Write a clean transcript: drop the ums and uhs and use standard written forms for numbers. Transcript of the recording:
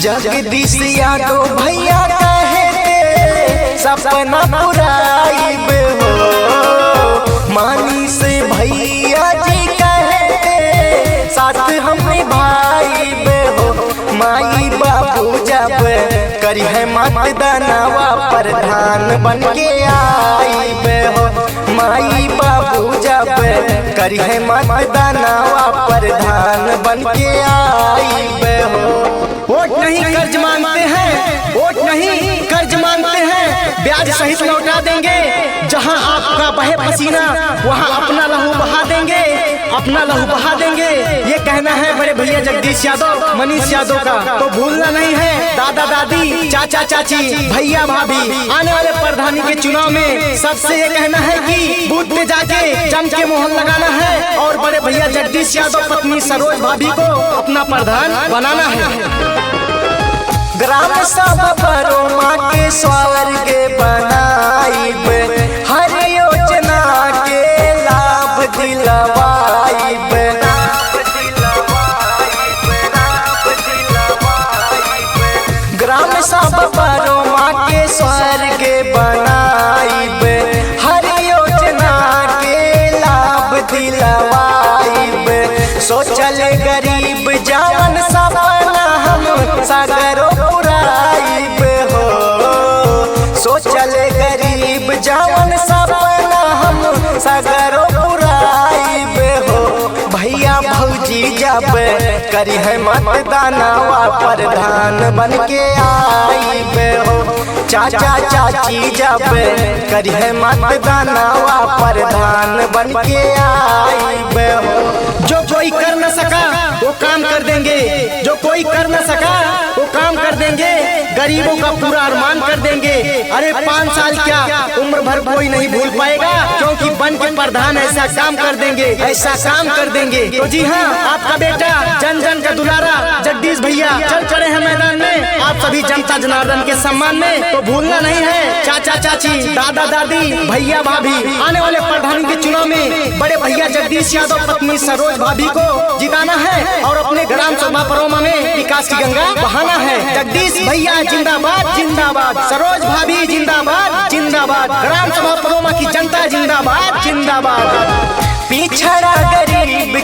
जगदीश यादव भैया कहते सपना पुराइब हो। मनीष भैया जी कहते साथ हम निभाइब हो। माई बाबू जब करी है मतदानवा प्रधान बन के आइब हो। माई बाबू जब करी है मतदानवा प्रधान बन के आइब हो। वोट नहीं कर्ज मांगते हैं, वोट नहीं कर्ज मांगते हैं, ब्याज सहित लौटा देंगे। जहां आपका बहे पसीना वहां अपना लहू बहा देंगे, अपना लहू बहा देंगे। ये कहना है बड़े भैया जगदीश यादव, मनीष यादव का। तो भूलना नहीं है दादा दादी, चाचा चाची, भैया भाभी। आने वाले प्रधानी के चुनाव में सबसे ये कहना है कि बूथ पे जाके जम के मोहर लगाना है और बड़े भैया जगदीश यादव पत्नी सरोज भाभी को अपना प्रधान बनाना है। ग्राम सभा परोमा के स्वर्ग बनाइब, हर योजना के लाभ दिलवाइब। ग्राम सभा परोमा के स्वर्ग बनाइब, हर योजना के लाभ दिलवाइब। सोचल गरीब जवन सपना हम सागरो पुराइब हो। सोचल गरीब जवन सपना हम सागरो पुराइब हो। भैया भौजी जब करी है मतदानवा प्रधान बन के आइब हो। चाचा चाची जब करी है मतदानवा प्रधान बन के आइब हो। जो कोई कर न सका वो काम कर देंगे, जो कोई कर न सका वो काम कर देंगे। गरीबों का पूरा अरमान कर देंगे। अरे 5 साल क्या उम्र भर कोई नहीं भूल पाएगा, क्योंकि बन के प्रधान ऐसा काम कर देंगे, ऐसा काम कर देंगे। तो जी हाँ, आपका बेटा जन जन का दुलारा जगदीश भैया चल चढ़े हैं मैदान में आप सभी जनता जनार्दन के सम्मान में। तो भूलना नहीं है चाचा चाची, दादा दादी, भैया भाभी। आने वाले प्रधानी के चुनाव में बड़े भैया जगदीश यादव पत्नी सरोज भाभी को जिताना है और अपने ग्राम सभा परोमा में विकास की गंगा बहाना है। जगदीश भैया जिंदाबाद जिंदाबाद, सरोज भाभी जिंदाबाद जिंदाबाद, ग्राम सभा परोमा की जनता जिंदाबाद जिंदाबाद। पिछड़ा गरीब